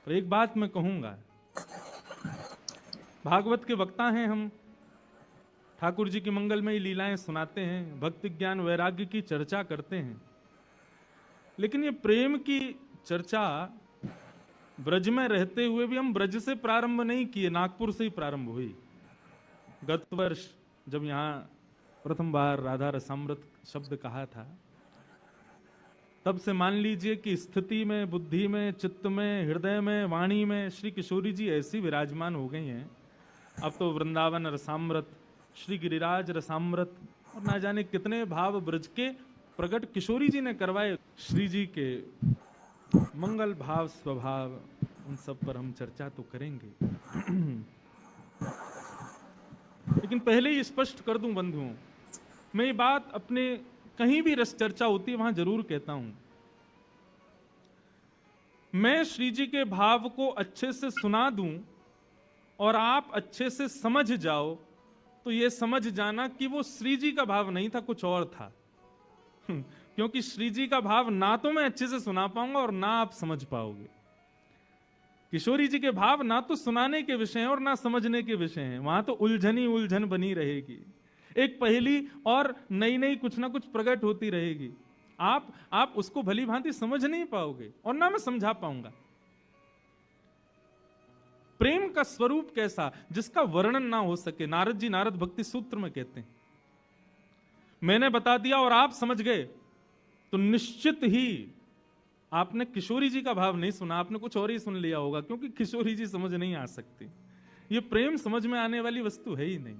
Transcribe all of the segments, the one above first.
और एक बात मैं कहूंगा, भागवत के वक्ता हैं हम, ठाकुर जी की मंगलमयी लीलाएं सुनाते हैं, भक्ति ज्ञान वैराग्य की चर्चा करते हैं, लेकिन ये प्रेम की चर्चा ब्रज में रहते हुए भी हम ब्रज से प्रारंभ नहीं किए, नागपुर से ही प्रारंभ हुई। गत वर्ष जब यहां प्रथम बार राधा रसामृत शब्द कहा था, तब से मान लीजिए कि स्थिति में, बुद्धि में, चित्त में, हृदय में, वाणी में श्री किशोरी जी ऐसी विराजमान हो गई हैं। अब तो वृंदावन रसामृत, श्री गिरिराज रसामृत और ना जाने कितने भाव ब्रज के प्रकट किशोरी जी ने करवाए। श्री जी के मंगल भाव स्वभाव, उन सब पर हम चर्चा तो करेंगे। लेकिन पहले ही स्पष्ट कर दूं बंधुओं, मैं ये बात अपने कहीं भी रस चर्चा होती है वहां जरूर कहता हूं, मैं श्री जी के भाव को अच्छे से सुना दूं और आप अच्छे से समझ जाओ, तो ये समझ जाना कि वो श्री जी का भाव नहीं था, कुछ और था। क्योंकि श्री जी का भाव ना तो मैं अच्छे से सुना पाऊंगा और ना आप समझ पाओगे। किशोरी जी के भाव ना तो सुनाने के विषय हैं और ना समझने के विषय हैं, वहां तो उलझन ही उलझन बनी रहेगी, एक पहेली और नई नई कुछ ना कुछ प्रकट होती रहेगी। आप उसको भली भांति समझ नहीं पाओगे और ना मैं समझा पाऊंगा। प्रेम का स्वरूप कैसा, जिसका वर्णन ना हो सके। नारद जी नारद भक्ति सूत्र में कहते हैं, मैंने बता दिया और आप समझ गए तो निश्चित ही आपने किशोरी जी का भाव नहीं सुना, आपने कुछ और ही सुन लिया होगा, क्योंकि किशोरी जी समझ नहीं आ सकती। ये प्रेम समझ में आने वाली वस्तु है ही नहीं।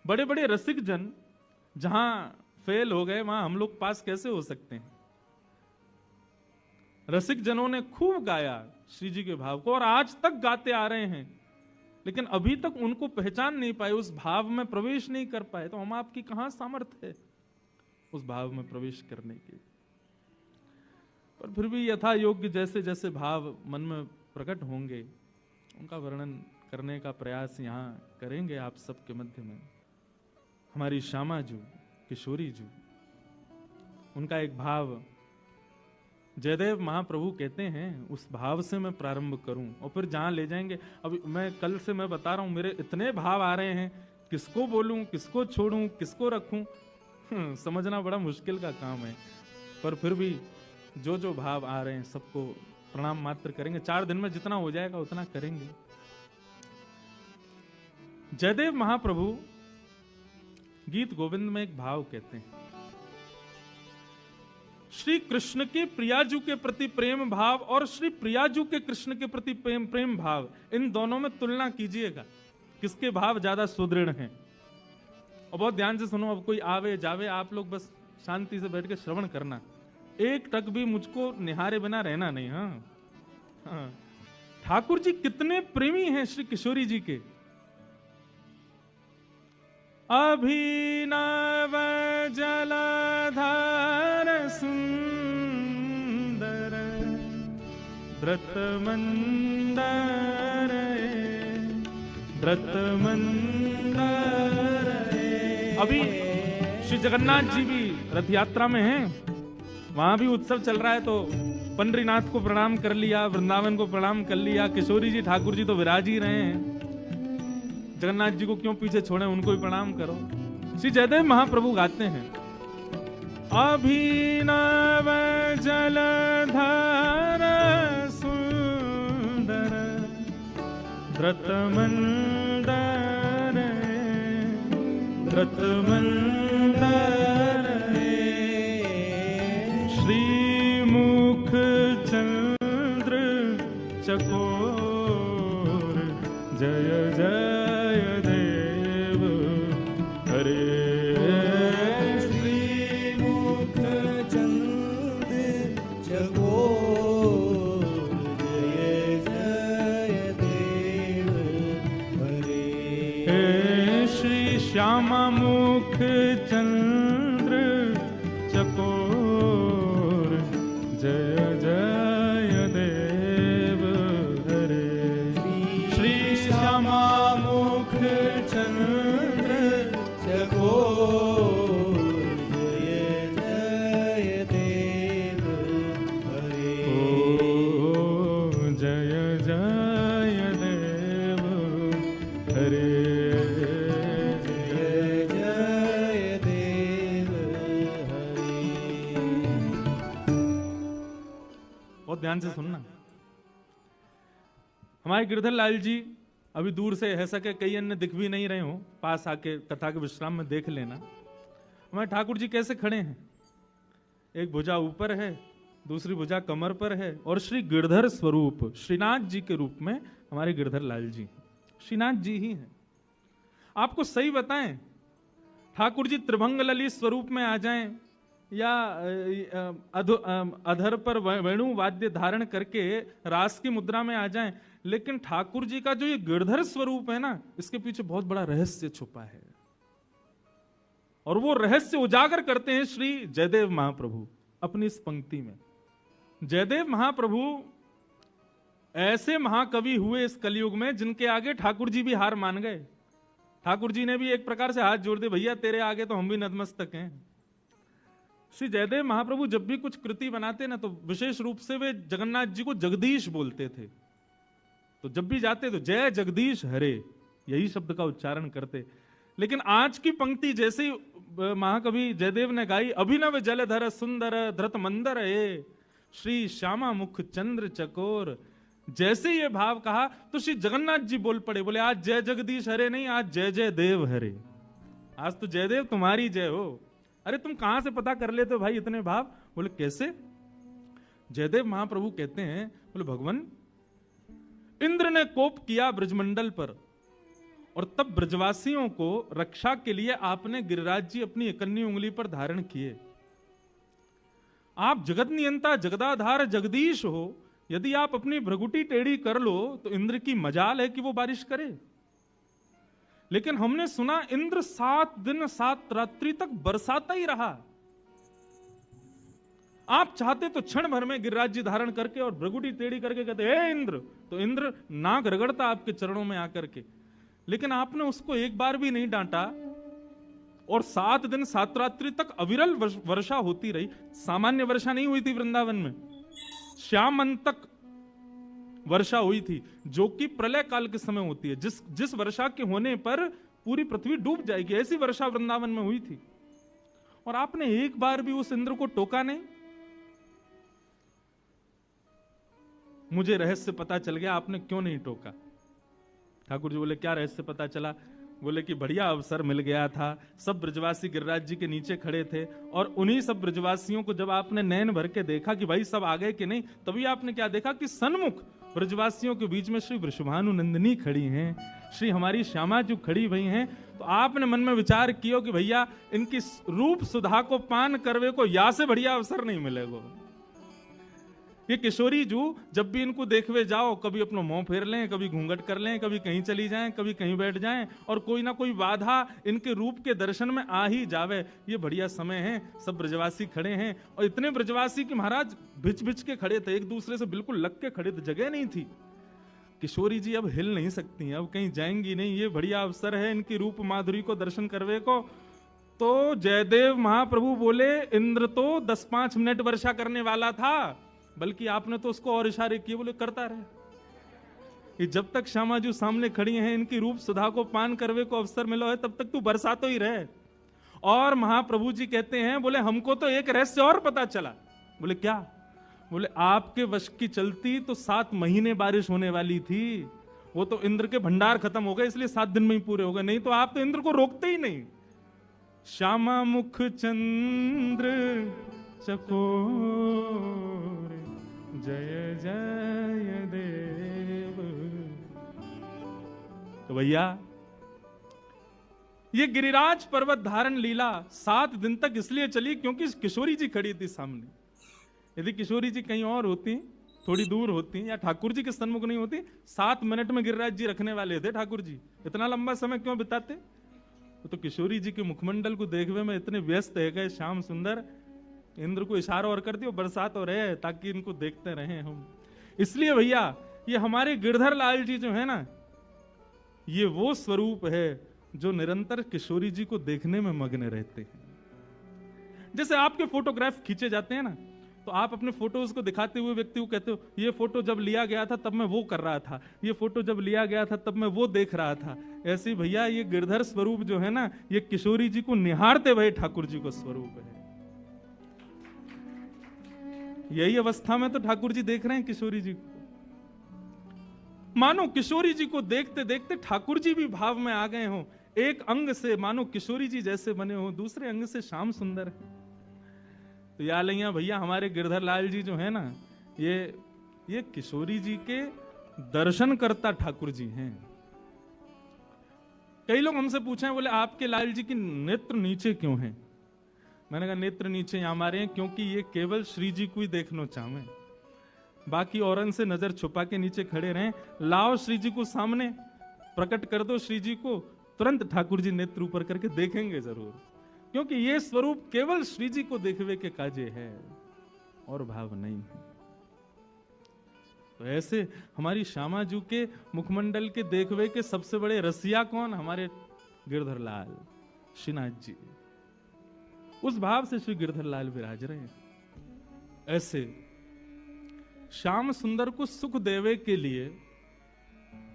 बड़े बड़े रसिक जन जहां फेल हो गए, वहां हम लोग पास कैसे हो सकते हैं। रसिक जनों ने खूब गाया श्री जी के भाव को और आज तक गाते आ रहे हैं, लेकिन अभी तक उनको पहचान नहीं पाए, उस भाव में प्रवेश नहीं कर पाए। तो हम आपकी कहां सामर्थ्य है उस भाव में प्रवेश करने की। पर फिर भी यथा योग्य जैसे जैसे भाव मन में प्रकट होंगे, उनका वर्णन करने का प्रयास यहां करेंगे आप सबके मध्य में। हमारी श्यामा जू, किशोरी जू, उनका एक भाव जयदेव महाप्रभु कहते हैं, उस भाव से मैं प्रारंभ करूं और फिर जहां ले जाएंगे। अभी मैं कल से मैं बता रहा हूं, मेरे इतने भाव आ रहे हैं, किसको बोलूं, किसको छोड़ूं, किसको रखूं, समझना बड़ा मुश्किल का काम है। पर फिर भी जो जो भाव आ रहे हैं सबको प्रणाम मात्र करेंगे। 4 दिन में जितना हो जाएगा उतना करेंगे। जयदेव महाप्रभु गीत गोविंद में एक भाव कहते हैं, श्री कृष्ण के प्रियाजू के प्रति प्रेम भाव और श्री प्रियाजू के कृष्ण के प्रति प्रेम भाव, इन दोनों में तुलना कीजिएगा, किसके भाव ज्यादा सुदृढ़ हैं। और बहुत ध्यान से सुनो, अब कोई आवे जावे, आप लोग बस शांति से बैठ के श्रवण करना, एक टक भी मुझको निहारे बिना रहना नहीं। हाँ, ठाकुर जी कितने प्रेमी हैं श्री किशोरी जी के। अभिनव जलधार सुंदर व्रत मंदर अभी श्री जगन्नाथ जी भी रथ यात्रा में हैं, वहां भी उत्सव चल रहा है। तो पंडरीनाथ को प्रणाम कर लिया, वृंदावन को प्रणाम कर लिया, किशोरी जी ठाकुर जी तो विराज ही रहे हैं, जगन्नाथ जी को क्यों पीछे छोड़े, उनको भी प्रणाम करो। श्री जयदेव महाप्रभु गाते हैं, अभिनव जलधार सुंदर व्रत मंदर श्री मुख चंद्र चकोर जय जय देव हरे। श्री मुख चंद्र चकोर जय जय देव हरे। श्री श्यामा मुख चंद्र चकोर जय जय देव हरे। श्री श्यामा मुख चंद्र चकोर जय जय देव हरे। ध्यान से सुनना। हमारे गिरधर लाल जी अभी दूर से है सके कई अन्य दिख भी नहीं रहे हो, पास आके कथा के विश्राम में देख लेना। हमारे ठाकुर जी कैसे खड़े हैं, एक भुजा ऊपर है, दूसरी भुजा कमर पर है, और श्री गिरधर स्वरूप श्रीनाथ जी के रूप में हमारे गिरधर लाल जी, श्रीनाथ जी ही हैं। आपको सही बताएं, ठाकुर जी त्रिभंग ललित स्वरूप में आ जाएं या अधर पर वेणु वाद्य धारण करके रास की मुद्रा में आ जाएं, लेकिन ठाकुर जी का जो ये गिरधर स्वरूप है ना, इसके पीछे बहुत बड़ा रहस्य छुपा है, और वो रहस्य उजागर करते हैं श्री जयदेव महाप्रभु अपनी इस पंक्ति में। जयदेव महाप्रभु ऐसे महाकवि हुए इस कलयुग में जिनके आगे ठाकुर जी भी हार मान गए। ठाकुर जी ने भी एक प्रकार से हाथ जोड़ दिए, भैया तेरे आगे तो हम भी नतमस्तक हैं। श्री जयदेव महाप्रभु जब भी कुछ कृति बनाते ना, तो विशेष रूप से वे जगन्नाथ जी को जगदीश बोलते थे। तो जब भी जाते तो जय जगदीश हरे, यही शब्द का उच्चारण करते। लेकिन आज की पंक्ति जैसे ही महाकवि जयदेव ने गाई, अभिनव जलधर सुंदर धृत मंदर है श्री श्यामा मुख चंद्र चकोर, जैसे ये भाव कहा तो श्री जगन्नाथ जी बोल पड़े, बोले आज जय जगदीश हरे नहीं, आज जय जय देव हरे, आज तो जयदेव तुम्हारी जय हो। अरे तुम कहां से पता कर लेते हो भाई इतने भाव? बोले कैसे? जयदेव महाप्रभु कहते हैं, बोले भगवान इंद्र ने कोप किया ब्रजमंडल पर, और तब ब्रजवासियों को रक्षा के लिए आपने गिरिराज जी अपनी इकन्नी उंगली पर धारण किए। आप जगत नियंता जगदाधार जगदीश हो, यदि आप अपनी भ्रगुटी टेढ़ी कर लो तो इंद्र की मजाल है कि वो बारिश करे। लेकिन हमने सुना इंद्र 7 दिन 7 रात्रि तक बरसाता ही रहा। आप चाहते तो क्षण भर में गिरिराज जी धारण करके और भ्रगुटी टेढ़ी करके कहते हे इंद्र, तो इंद्र नाक रगड़ता आपके चरणों में आकर के। लेकिन आपने उसको एक बार भी नहीं डांटा, और 7 दिन 7 रात्रि तक अविरल वर्षा होती रही। सामान्य वर्षा नहीं हुई थी वृंदावन में, श्यामंतक वर्षा हुई थी, जो कि प्रलय काल के समय होती है। जिस वर्षा के होने पर पूरी पृथ्वी डूब जाएगी, ऐसी वर्षा वृंदावन में हुई थी। और आपने एक बार भी उस इंद्र को टोका नहीं। मुझे रहस्य पता चल गया, आपने क्यों नहीं टोका। ठाकुर जी बोले क्या रहस्य पता चला? बोले कि बढ़िया अवसर मिल गया था, सब ब्रजवासी गिरिराज जी के नीचे खड़े थे, और उन्हीं सब ब्रजवासियों को जब आपने नैन भर के देखा कि भाई सब आ गए कि नहीं, तभी आपने क्या देखा कि सन्मुख ब्रजवासियों के बीच में श्री वृषभानु नंदिनी खड़ी हैं, श्री हमारी श्यामा जी खड़ी हुई हैं। तो आपने मन में विचार किया कि भैया इनकी रूप सुधा को पान करवे को या से बढ़िया अवसर नहीं मिलेगा। ये किशोरी जू जब भी इनको देखवे जाओ, कभी अपना मुंह फेर लें, कभी घूंघट कर लें, कभी कहीं चली जाएं, कभी कहीं बैठ जाएं, और कोई ना कोई बाधा इनके रूप के दर्शन में आ ही जावे। ये बढ़िया समय है, सब ब्रजवासी खड़े हैं, और इतने ब्रजवासी कि महाराज भिच भिच के खड़े थे, एक दूसरे से बिल्कुल लग के खड़े थे, जगह नहीं थी। किशोरी जी अब हिल नहीं सकती, अब कहीं जाएंगी नहीं, ये बढ़िया अवसर है इनकी रूप माधुरी को दर्शन करवे को। तो जयदेव महाप्रभु बोले इंद्र तो 10-5 मिनट वर्षा करने वाला था, बल्कि आपने तो उसको और इशारे किए, बोले करता रहे। कि जब तक श्यामा जी सामने खड़ी हैं, इनकी रूप सुधा को पान करवे को अवसर मिला है, तब तक तू बरसातो ही रहे। और महाप्रभु जी कहते हैं, बोले हमको तो एक रहस्य और पता चला। बोले क्या? बोले आपके वश की चलती तो 7 महीने बारिश होने वाली थी, वो तो इंद्र के भंडार खत्म हो गए, इसलिए 7 दिन में ही पूरे हो गए, नहीं तो आप तो इंद्र को रोकते ही नहीं। श्यामा मुख चंद्र चकोर जय जय देव। तो भैया ये गिरिराज पर्वत धारण लीला 7 दिन तक इसलिए चली क्योंकि किशोरी जी खड़ी थी सामने। यदि किशोरी जी कहीं और होती, थोड़ी दूर होती, या ठाकुर जी के सन्मुख नहीं होती, 7 मिनट में गिरिराज जी रखने वाले थे ठाकुर जी, इतना लंबा समय क्यों बिताते? तो किशोरी जी के मुखमंडल को देखने में इतने व्यस्त है गए श्याम सुंदर, इंद्र को इशारा और कर दियो बरसात हो रहे ताकि इनको देखते रहे हम। इसलिए भैया ये हमारे गिरधर लाल जी जो है ना, ये वो स्वरूप है जो निरंतर किशोरी जी को देखने में मग्न रहते हैं। जैसे आपके फोटोग्राफ खींचे जाते हैं ना, तो आप अपने फोटोज को दिखाते हुए व्यक्ति को कहते हो ये फोटो जब लिया गया था तब मैं वो कर रहा था, ये फोटो जब लिया गया था तब मैं वो देख रहा था। ऐसे ही भैया ये गिरधर स्वरूप जो है ना, ये किशोरी जी को निहारते भय ठाकुर जी को स्वरूप है। यही अवस्था में तो ठाकुर जी देख रहे हैं किशोरी जी को। मानो किशोरी जी को देखते देखते ठाकुर जी भी भाव में आ गए हों। एक अंग से मानो किशोरी जी जैसे बने हो, दूसरे अंग से श्याम सुंदर है। तो या लैया भैया हमारे गिरधर लाल जी जो है ना, ये किशोरी जी के दर्शन करता ठाकुर जी हैं। कई लोग हमसे पूछे, बोले आपके लाल जी की नेत्र नीचे क्यों हैं? मैंने कहा नेत्र नीचे यहाँ हमारे हैं क्योंकि ये केवल श्री जी को ही देखना चाहें, बाकी औरन से नजर छुपा के नीचे खड़े रहें। लाओ श्री जी को सामने, प्रकट कर दो श्री जी को, तुरंत ठाकुर जी नेत्र ऊपर करके देखेंगे जरूर, क्योंकि ये स्वरूप केवल श्री जी को देखवे के काजे है और भाव नहीं है। तो ऐसे हमारी श्यामा जी के मुखमंडल के देखवे के सबसे बड़े रसिया कौन? हमारे गिरधर लाल श्रीनाथ जी। उस भाव से श्री गिरधर लाल विराज रहे हैं। ऐसे श्याम सुंदर को सुख देवे के लिए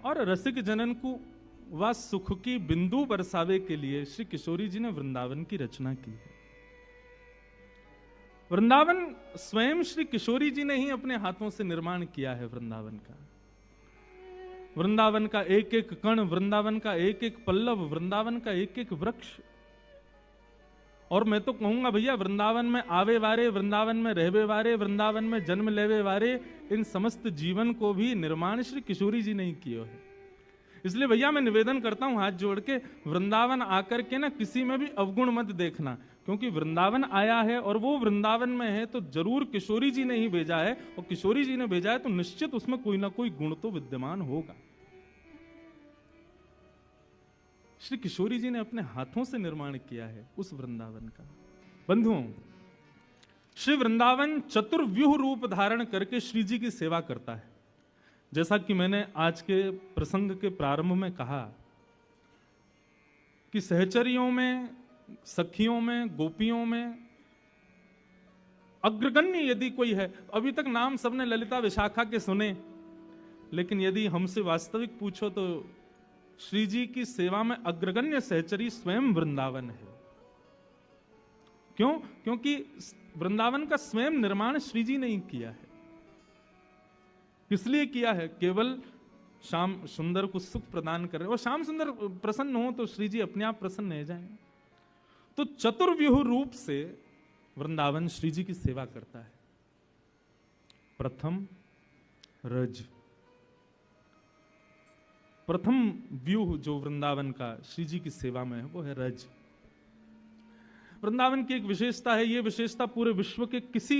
और रसिक जनन को वह सुख की बिंदु बरसावे के लिए श्री किशोरी जी ने वृंदावन की रचना की है। वृंदावन स्वयं श्री किशोरी जी ने ही अपने हाथों से निर्माण किया है। वृंदावन का एक एक कण, वृंदावन का एक एक पल्लव, वृंदावन का एक एक वृक्ष। और मैं तो कहूंगा भैया, वृंदावन में आवे वारे, वृंदावन में रहवे वारे, वृंदावन में जन्म लेवे वारे, इन समस्त जीवन को भी निर्माण श्री किशोरी जी ने ही किया है। इसलिए भैया मैं निवेदन करता हूं हाथ जोड़ के, वृंदावन आकर के ना किसी में भी अवगुण मत देखना, क्योंकि वृंदावन आया है और वो वृंदावन में है तो जरूर किशोरी जी ने ही भेजा है, और किशोरी जी ने भेजा है तो निश्चित उसमें कोई ना कोई गुण तो विद्यमान होगा। श्री किशोरी जी ने अपने हाथों से निर्माण किया है उस वृंदावन का। बंधुओं, श्री वृंदावन चतुर्व्यूह रूप धारण करके श्री जी की सेवा करता है। जैसा कि मैंने आज के प्रसंग के प्रारंभ में कहा कि सहचरियों में, सखियों में, गोपियों में अग्रगण्य यदि कोई है, अभी तक नाम सबने ललिता विशाखा के सुने, लेकिन यदि हमसे वास्तविक पूछो तो श्री जी की सेवा में अग्रगण्य सहचरी स्वयं वृंदावन है। क्यों? क्योंकि वृंदावन का स्वयं निर्माण श्री जी ने ही किया है। किस लिए किया है? केवल श्याम सुंदर को सुख प्रदान कर रहे, और श्याम सुंदर प्रसन्न हो तो श्री जी अपने आप प्रसन्न हो जाएं। तो चतुर्व्यूह रूप से वृंदावन श्री जी की सेवा करता है। प्रथम रज, प्रथम व्यूह जो वृंदावन का श्री जी की सेवा में है वो है रज। वृंदावन की एक विशेषता है, ये विशेषता पूरे विश्व के किसी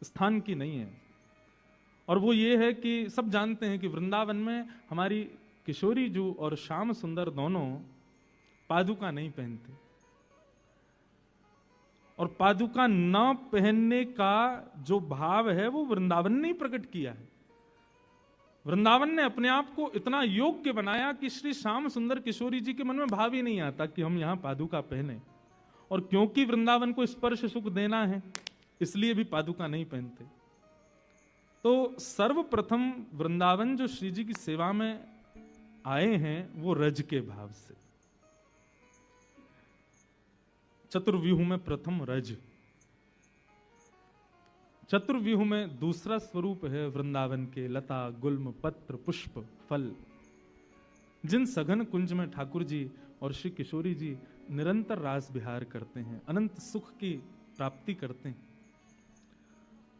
स्थान की नहीं है, और वो ये है कि सब जानते हैं कि वृंदावन में हमारी किशोरी जी और श्याम सुंदर दोनों पादुका नहीं पहनते, और पादुका न पहनने का जो भाव है वो वृंदावन ने ही प्रकट किया है। वृंदावन ने अपने आप को इतना योग्य बनाया कि श्री श्याम सुंदर किशोरी जी के मन में भाव ही नहीं आता कि हम यहां पादुका पहने, और क्योंकि वृंदावन को स्पर्श सुख देना है इसलिए भी पादुका नहीं पहनते। तो सर्वप्रथम वृंदावन जो श्री जी की सेवा में आए हैं वो रज के भाव से। चतुर्व्यूह में प्रथम रज, चतुर्व्यूह में दूसरा स्वरूप है वृंदावन के लता, गुल्म, पत्र, पुष्प, फल, जिन सघन कुंज में ठाकुर जी और श्री किशोरी जी निरंतर रास विहार करते हैं, अनंत सुख की प्राप्ति करते हैं।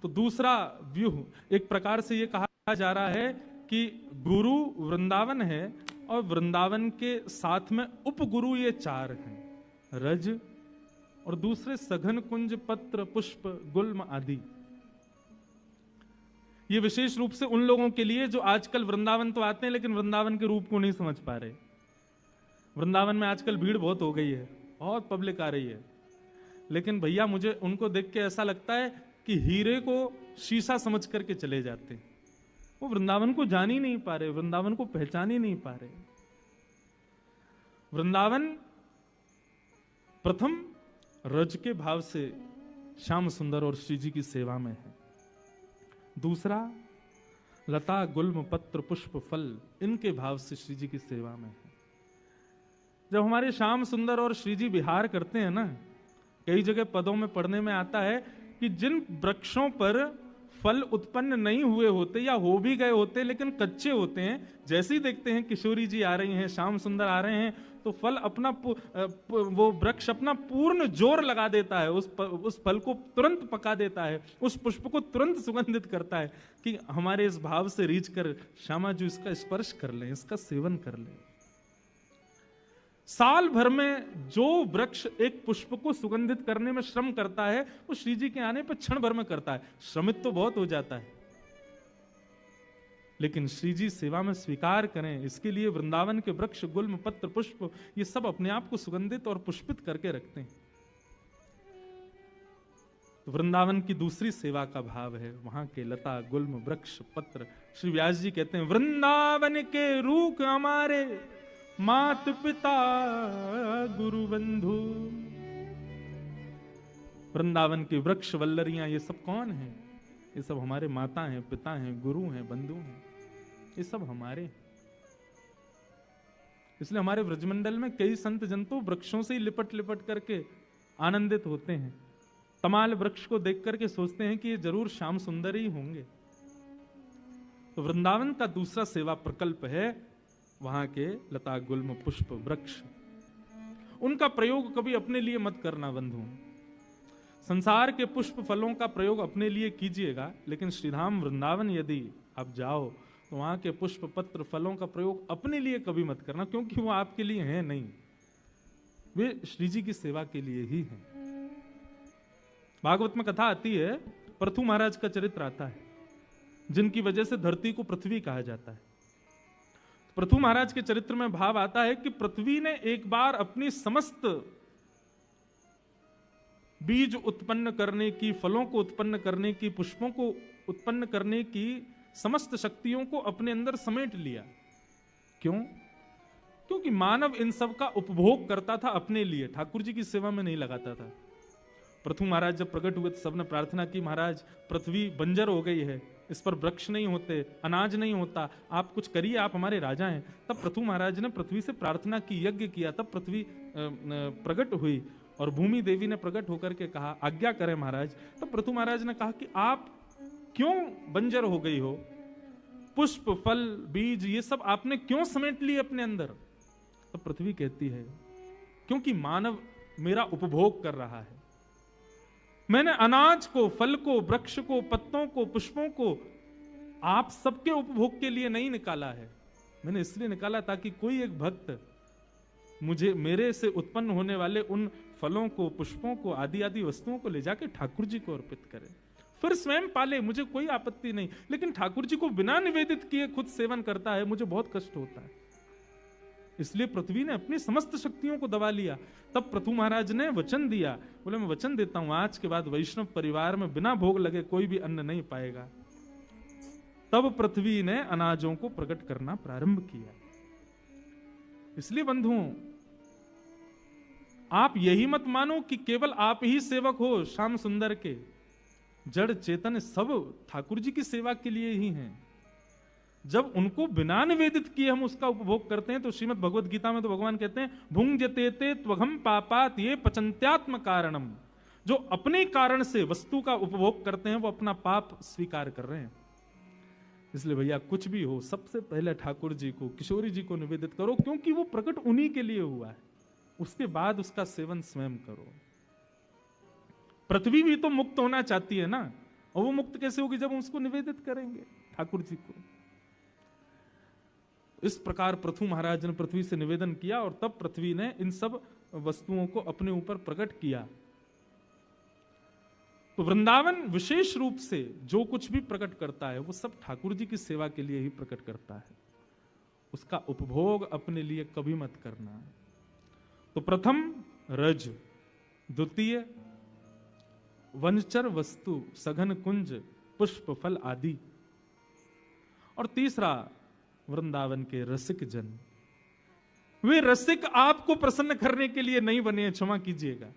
तो दूसरा व्यूह एक प्रकार से ये कहा जा रहा है कि गुरु वृंदावन है और वृंदावन के साथ में उपगुरु ये चार हैं, रज और दूसरे सघन कुंज, पत्र, पुष्प, गुल्म आदि। ये विशेष रूप से उन लोगों के लिए जो आजकल वृंदावन तो आते हैं लेकिन वृंदावन के रूप को नहीं समझ पा रहे। वृंदावन में आजकल भीड़ बहुत हो गई है, बहुत पब्लिक आ रही है, लेकिन भैया मुझे उनको देख के ऐसा लगता है कि हीरे को शीशा समझ करके चले जाते हैं। वो वृंदावन को जान ही नहीं पा रहे, वृंदावन को पहचान ही नहीं पा रहे। वृंदावन प्रथम रज के भाव से श्याम सुंदर और श्री जी की सेवा में है। दूसरा लता, गुल्म, पत्र, पुष्प, फल, इनके भाव से श्री जी की सेवा में है। जब हमारे श्याम सुंदर और श्री जी विहार करते हैं ना, कई जगह पदों में पढ़ने में आता है कि जिन वृक्षों पर फल उत्पन्न नहीं हुए होते या हो भी गए होते लेकिन कच्चे होते हैं, जैसे ही देखते हैं किशोरी जी आ रही हैं, श्याम सुंदर आ रहे हैं, तो फल अपना वो वृक्ष अपना पूर्ण जोर लगा देता है, उस फल को तुरंत पका देता है, उस पुष्प को तुरंत सुगंधित करता है कि हमारे इस भाव से रीझ कर श्यामा जी इसका स्पर्श कर लें, इसका सेवन कर लें। साल भर में जो वृक्ष एक पुष्प को सुगंधित करने में श्रम करता है, वो श्री जी के आने पर क्षण भर में करता है। श्रमित तो बहुत हो जाता है, लेकिन श्री जी सेवा में स्वीकार करें, इसके लिए वृंदावन के वृक्ष, गुल्म, पत्र, पुष्प, ये सब अपने आप को सुगंधित और पुष्पित करके रखते हैं। तो वृंदावन की दूसरी सेवा का भाव है वहां के लता, गुल्म, वृक्ष, पत्र। श्री व्यास जी कहते हैं, वृंदावन के रूख हमारे मात पिता गुरु बंधु। वृंदावन के वृक्ष, वल्लरियां, ये सब कौन हैं? ये सब हमारे माता हैं, पिता हैं, गुरु हैं, बंधु हैं, ये सब हमारे। इसलिए हमारे व्रजमंडल में कई संत जन तो वृक्षों से ही लिपट लिपट करके आनंदित होते हैं। तमाल वृक्ष को देख करके सोचते हैं कि ये जरूर श्याम सुंदर ही होंगे। तो वृंदावन का दूसरा सेवा प्रकल्प है वहां के लता, गुल्म, पुष्प, वृक्ष। उनका प्रयोग कभी अपने लिए मत करना बंधु। संसार के पुष्प फलों का प्रयोग अपने लिए कीजिएगा, लेकिन श्रीधाम वृंदावन यदि आप जाओ तो वहां के पुष्प, पत्र, फलों का प्रयोग अपने लिए कभी मत करना, क्योंकि वो आपके लिए हैं नहीं, वे श्री जी की सेवा के लिए ही हैं। भागवत में कथा आती है, पृथु महाराज का चरित्र आता है, जिनकी वजह से धरती को पृथ्वी कहा जाता है। पृथु महाराज के चरित्र में भाव आता है कि पृथ्वी ने एक बार अपनी समस्त बीज उत्पन्न करने की, फलों को उत्पन्न करने की, पुष्पों को उत्पन्न करने की समस्त शक्तियों को अपने अंदर समेट लिया। क्यों? क्योंकि मानव इन सब का उपभोग करता था अपने लिए, ठाकुर जी की सेवा में नहीं लगाता था। पृथु महाराज जब प्रकट हुए तो सबने प्रार्थना की, महाराज पृथ्वी बंजर हो गई है, इस पर वृक्ष नहीं होते, अनाज नहीं होता, आप कुछ करिए, आप हमारे राजा हैं। तब पृथु महाराज ने पृथ्वी से प्रार्थना की, यज्ञ किया, तब पृथ्वी प्रकट हुई और भूमि देवी ने प्रकट होकर के कहा, आज्ञा करें महाराज। तब पृथु महाराज ने कहा कि आप क्यों बंजर हो गई हो? पुष्प, फल, बीज, ये सब आपने क्यों समेट लिए अपने अंदर? तब पृथ्वी कहती है, क्योंकि मानव मेरा उपभोग कर रहा है। मैंने अनाज को, फल को, वृक्ष को, पत्तों को, पुष्पों को आप सबके उपभोग के लिए नहीं निकाला है, मैंने इसलिए निकाला ताकि कोई एक भक्त मुझे, मेरे से उत्पन्न होने वाले उन फलों को, पुष्पों को, आदि आदि वस्तुओं को ले जाके ठाकुर जी को अर्पित करे, फिर स्वयं पाले, मुझे कोई आपत्ति नहीं। लेकिन ठाकुर जी को बिना निवेदित किए खुद सेवन करता है, मुझे बहुत कष्ट होता है। इसलिए पृथ्वी ने अपनी समस्त शक्तियों को दबा लिया। तब पृथु महाराज ने वचन दिया, बोले मैं वचन देता हूं, आज के बाद वैष्णव परिवार में बिना भोग लगे कोई भी अन्न नहीं पाएगा। तब पृथ्वी ने अनाजों को प्रकट करना प्रारंभ किया। इसलिए बंधुओं, आप यही मत मानो कि केवल आप ही सेवक हो श्याम सुंदर के। जड़ चेतन सब ठाकुर जी की सेवा के लिए ही हैं। जब उनको बिना निवेदित किए हम उसका उपभोग करते हैं, तो श्रीमद् भगवद गीता में तो भगवान कहते हैं, भुंजते ते त्वघम पापात ये पचंत्यात्म कारणम। जो अपने कारण से वस्तु का उपभोग करते हैं वो अपना पाप स्वीकार कर रहे हैं। इसलिए भैया कुछ भी हो, सबसे पहले ठाकुर जी को, किशोरी जी को निवेदित करो, क्योंकि वो प्रकट उन्हीं के लिए हुआ है। उसके बाद उसका सेवन स्वयं करो। पृथ्वी भी तो मुक्त होना चाहती है ना, और वो मुक्त कैसे होगी? जब हम उसको निवेदित करेंगे ठाकुर जी को। इस प्रकार पृथु महाराज ने पृथ्वी से निवेदन किया और तब पृथ्वी ने इन सब वस्तुओं को अपने ऊपर प्रकट किया। तो वृंदावन विशेष रूप से जो कुछ भी प्रकट करता है वो सब ठाकुर जी की सेवा के लिए ही प्रकट करता है। उसका उपभोग अपने लिए कभी मत करना। तो प्रथम रज, द्वितीय वनचर वस्तु, सघन कुंज, पुष्प, फल आदि, और तीसरा वृंदावन के रसिक जन। वे रसिक आपको प्रसन्न करने के लिए नहीं बने हैं, क्षमा कीजिएगा।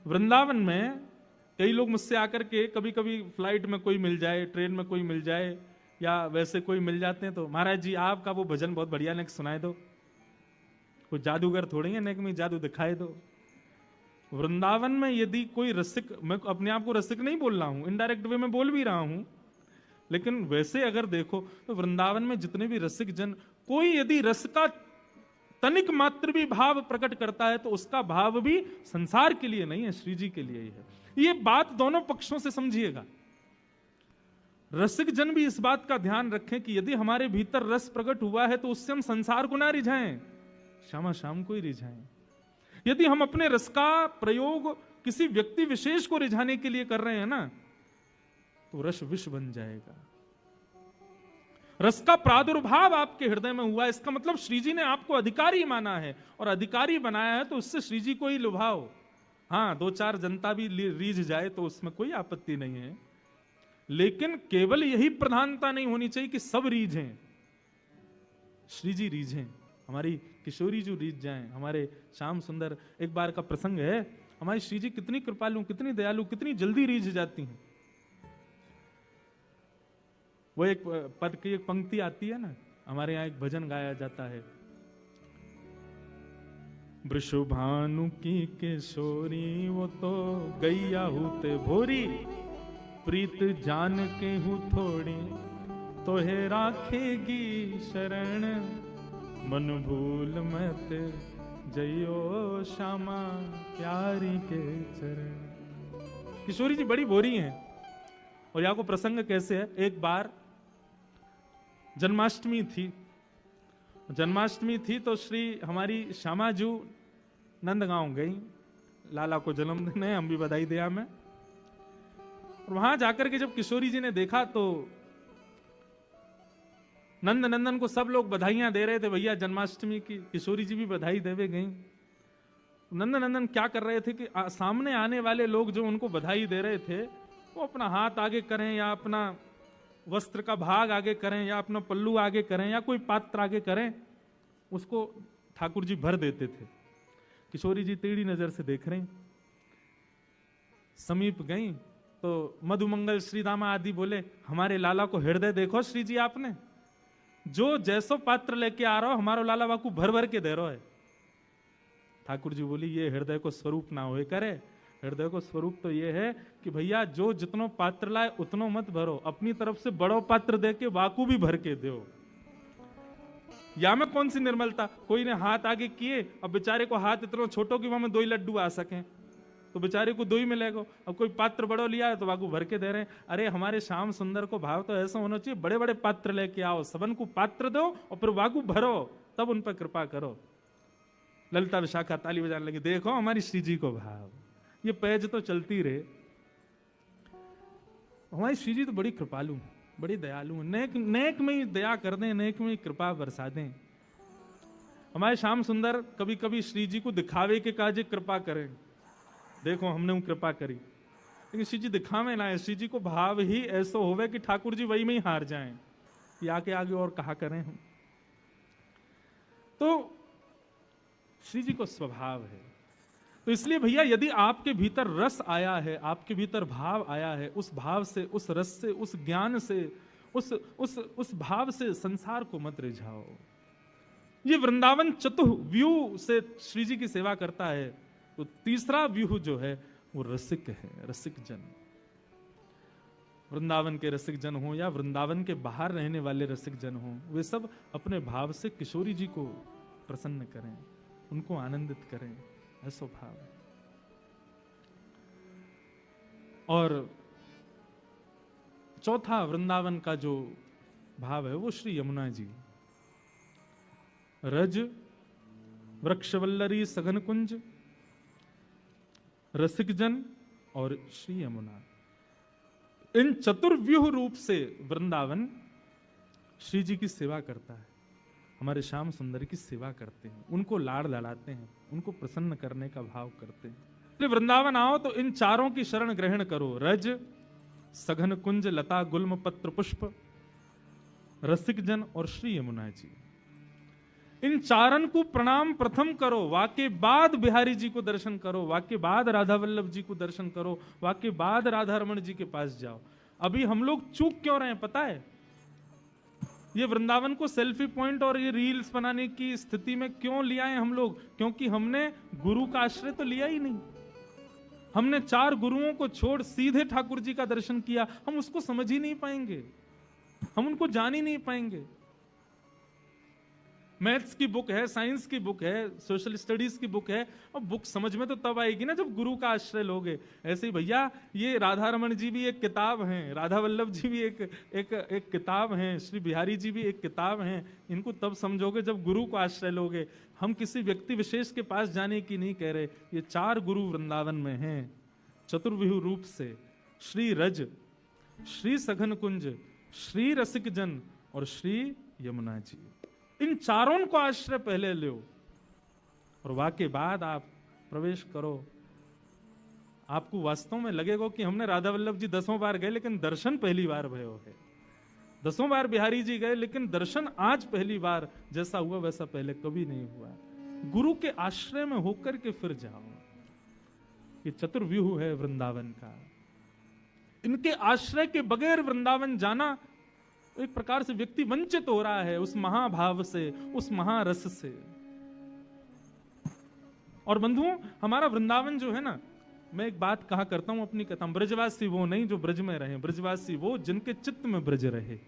वृंदावन में कई लोग मुझसे आकर के, कभी कभी फ्लाइट में कोई मिल जाए, ट्रेन में कोई मिल जाए, या वैसे कोई मिल जाते हैं, तो महाराज जी आपका वो भजन बहुत बढ़िया, ने सुनाए दो। कोई जादूगर थोड़ी है, ने जादू दिखाए दो। वृंदावन में यदि कोई रसिक, मैं अपने आप को रसिक नहीं बोल रहा हूं, इनडायरेक्ट वे में बोल भी रहा हूं, लेकिन वैसे अगर देखो तो वृंदावन में जितने भी रसिक जन, कोई यदि रस का तनिक मात्र भी भाव प्रकट करता है तो उसका भाव भी संसार के लिए नहीं है, श्री जी के लिए ही है। ये बात दोनों पक्षों से समझिएगा। रसिक जन भी इस बात का ध्यान रखें कि यदि हमारे भीतर रस प्रकट हुआ है तो उससे हम संसार को ना रिझाएं, श्यामा श्याम को ही रिझाएं। यदि हम अपने रस का प्रयोग किसी व्यक्ति विशेष को रिझाने के लिए कर रहे हैं ना, तो रस विष बन जाएगा। रस का प्रादुर्भाव आपके हृदय में हुआ, इसका मतलब श्री जी ने आपको अधिकारी माना है, और अधिकारी बनाया है तो उससे श्री जी को ही लुभाओ। हाँ, दो चार जनता भी रीझ जाए तो उसमें कोई आपत्ति नहीं है, लेकिन केवल यही प्रधानता नहीं होनी चाहिए कि सब रीझें, श्री जी रीझें, हमारी किशोरी जी रीझ जाएं, हमारे श्याम सुंदर। एक बार का प्रसंग है, हमारी श्री जी कितनी कृपालु, कितनी दयालु, कितनी जल्दी रीझ जाती हैं। वो एक पद की एक पंक्ति आती है ना, हमारे यहाँ एक भजन गाया जाता है, वृषभानु की किशोरी वो तो गैया होते भोरी, प्रीत जान के हूँ थोड़ी तो है राखेगी शरण, मन भूल मत जइयो श्यामा प्यारी के चरण। किशोरी जी बड़ी भोरी हैं। और यहाँ को प्रसंग कैसे है, एक बार जन्माष्टमी थी तो श्री हमारी श्यामा जू नंदगांव गई, लाला को जन्मदिन है, हम भी बधाई दिया में। और वहां जाकर के जब किशोरी जी ने देखा तो नंद नंदन को सब लोग बधाइयां दे रहे थे, भैया जन्माष्टमी की, किशोरी जी भी बधाई देवे गई। नंद नंदन क्या कर रहे थे कि सामने आने वाले लोग जो उनको बधाई दे रहे थे वो अपना हाथ आगे करें या अपना वस्त्र का भाग आगे करें या अपना पल्लू आगे करें या कोई पात्र आगे करें, उसको ठाकुर जी भर देते थे। किशोरी जी टेढ़ी नजर से देख रही, समीप गई तो मधुमंगल श्रीदामा आदि बोले, हमारे लाला को हृदय देखो श्री जी, आपने जो जैसो पात्र लेके आ रहा हो हमारो लाला वाकू भर भर के दे रहा है। ठाकुर जी बोली, ये हृदय को स्वरूप ना होए करे, हृदय को स्वरूप तो ये है कि भैया जो जितनो पात्र लाए उतनो मत भरो, अपनी तरफ से बड़ो पात्र दे के वाकू भी भर के दो। या में कौन सी निर्मलता, कोई ने हाथ आगे किए, अब बेचारे को हाथ इतना छोटो कि वहां में 2 ही लड्डू आ सके तो बेचारे को 2 ही मिलेगा। अब कोई पात्र बड़ो लिया है तो वाकू भर के दे रहे हैं। अरे हमारे श्याम सुंदर को भाव तो ऐसा होना चाहिए, बड़े बड़े पात्र लेके आओ, सबन को पात्र दो और फिर वाकू भरो, तब उन पर कृपा करो। ललिता विशाखा ताली बजाने लगी, देखो हमारी श्री जी को भाव, ये पैज तो चलती रहे। हमारी श्री जी तो बड़ी कृपालु, बड़ी दयालु, नेक नेक में ही दया कर दें, नेक में ही कृपा बरसा दें। हमारे श्याम सुंदर कभी कभी श्री जी को दिखावे के काजे कृपा करें, देखो हमने वो कृपा करी, लेकिन श्री जी दिखावे ना है, श्री जी को भाव ही ऐसा होवे कि ठाकुर जी वही में ही हार जाएं, या के आगे और कहा करें हम। तो श्री जी को स्वभाव है। तो इसलिए भैया यदि आपके भीतर रस आया है, आपके भीतर भाव आया है, उस भाव से, उस रस से, उस ज्ञान से, उस भाव से संसार को मत रिझाओ। ये वृंदावन चतुर्व्यूह से श्री जी की सेवा करता है। तो तीसरा व्यूह जो है वो रसिक है, रसिक जन। वृंदावन के रसिक जन हो या वृंदावन के बाहर रहने वाले रसिक जन हो, वे सब अपने भाव से किशोरी जी को प्रसन्न करें, उनको आनंदित करें, ऐसा भाव। और चौथा वृंदावन का जो भाव है वो श्री यमुना जी, रज वृक्षवल्लरी सघन कुंज, रसिक जन और श्री यमुना। इन चतुर्व्यूह रूप से वृंदावन श्री जी की सेवा करता है, हमारे श्याम सुंदर की सेवा करते हैं, उनको लाड़ लड़ाते हैं, उनको प्रसन्न करने का भाव करते हैं। इसलिए वृंदावन आओ तो इन चारों की शरण ग्रहण करो, रज सघन कुंज लता गुल्म पत्र पुष्प, रसिक जन और श्री यमुना जी। इन चारण को प्रणाम प्रथम करो, वाके बाद बिहारी जी को दर्शन करो, वाके बाद राधा वल्लभ जी को दर्शन करो, वाके बाद राधा रमण जी के पास जाओ। अभी हम लोग चूक क्यों रहे हैं पता है? ये वृंदावन को सेल्फी पॉइंट और ये रील्स बनाने की स्थिति में क्यों लिया है हम लोग? क्योंकि हमने गुरु का आश्रय तो लिया ही नहीं। हमने 4 गुरुओं को छोड़ सीधे ठाकुर जी का दर्शन किया, हम उसको समझ ही नहीं पाएंगे, हम उनको जान ही नहीं पाएंगे। मैथ्स की बुक है, साइंस की बुक है, सोशल स्टडीज की बुक है, और बुक समझ में तो तब आएगी ना जब गुरु का आश्रय लोगे। ऐसे ही भैया ये राधा रमन जी भी एक किताब हैं, राधा वल्लभ जी भी एक किताब हैं, श्री बिहारी जी भी एक किताब हैं। इनको तब समझोगे जब गुरु को आश्रय लोगे। हम किसी व्यक्ति विशेष के पास जाने की नहीं कह रहे, ये 4 गुरु वृंदावन में हैं चतुर्विहु रूप से, श्री रज, श्री सघन कुंज, श्री रसिक जन और श्री यमुना जी। इन चारों को आश्रय पहले लो और वाके बाद आप प्रवेश करो। आपको वास्तव में लगेगा कि हमने राधा वल्लभ जी 10 बार गए लेकिन दर्शन पहली बार भयो है, 10 बार बिहारी जी गए लेकिन दर्शन आज पहली बार, जैसा हुआ वैसा पहले कभी नहीं हुआ। गुरु के आश्रय में होकर के फिर जाओ। ये चतुर्व्यूह है वृंदावन का। इनके आश्रय के बगैर वृंदावन जाना एक प्रकार से व्यक्ति वंचित हो रहा है उस महाभाव से, उस महारस से। और बंधुओं, हमारा वृंदावन जो है ना, मैं एक बात कहा करता हूं अपनी कथा, ब्रजवासी वो नहीं जो ब्रज में रहे, ब्रजवासी वो जिनके चित्त में ब्रज रहे।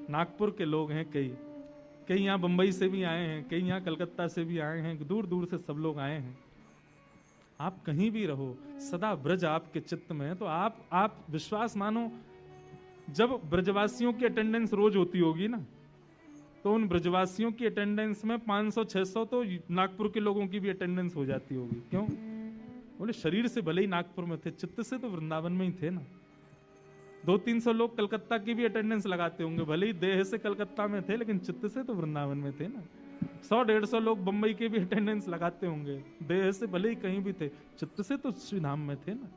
नागपुर के लोग हैं कई यहां बंबई से भी आए हैं, कई यहां कलकत्ता से भी आए हैं, दूर दूर से सब लोग आए हैं। आप कहीं भी रहो, सदा ब्रज आपके चित्त में है, तो आप विश्वास मानो, जब ब्रजवासियों की अटेंडेंस रोज होती होगी ना, तो उन ब्रजवासियों की अटेंडेंस में 500-600 तो नागपुर के लोगों की भी अटेंडेंस हो जाती होगी। क्यों? बोले शरीर से भले ही नागपुर में थे, चित्त से तो वृंदावन में ही थे ना। 200-300 लोग कलकत्ता की भी अटेंडेंस लगाते होंगे, भले ही देह से कलकत्ता में थे लेकिन चित्त से तो वृंदावन में थे ना। 100-150 लोग बंबई के भी अटेंडेंस लगाते होंगे, देह से भले ही कहीं भी थे, चित्त से तो श्री धाम में थे ना।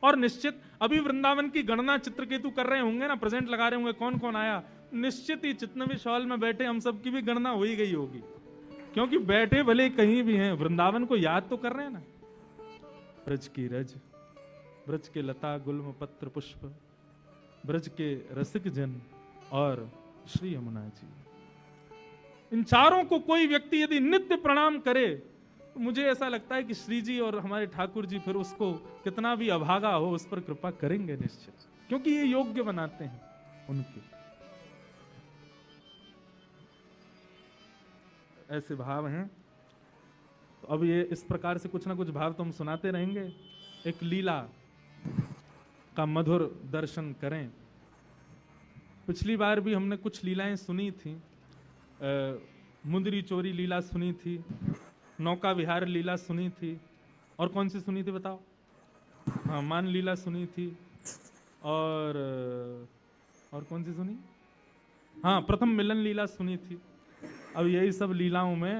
और निश्चित अभी वृंदावन की गणना चित्रकेतु कर रहे होंगे ना, प्रेजेंट लगा रहे होंगे कौन कौन आया, निश्चित ही जितने भी हॉल में बैठे हम सब की भी गणना हो ही गई होगी, क्योंकि बैठे भले कहीं भी हैं, वृंदावन को याद तो कर रहे हैं ना। ब्रज की रज, ब्रज के लता गुल्म पत्र पुष्प, ब्रज के रसिक जन और श्री यमुना जी। इन चारों को कोई व्यक्ति यदि नित्य प्रणाम करे, मुझे ऐसा लगता है कि श्री जी और हमारे ठाकुर जी फिर उसको कितना भी अभागा हो उस पर कृपा करेंगे निश्चित, क्योंकि ये योग्य बनाते हैं उनके। ऐसे भाव हैं। तो अब ये इस प्रकार से कुछ ना कुछ भाव तो हम सुनाते रहेंगे। एक लीला का मधुर दर्शन करें। पिछली बार भी हमने कुछ लीलाएं सुनी थी, मुंदरी चोरी लीला सुनी थी, नौका विहार लीला सुनी थी, और कौन सी सुनी थी बताओ? हाँ, मान लीला सुनी थी, और कौन सी सुनी? हाँ, प्रथम मिलन लीला सुनी थी। अब यही सब लीलाओं में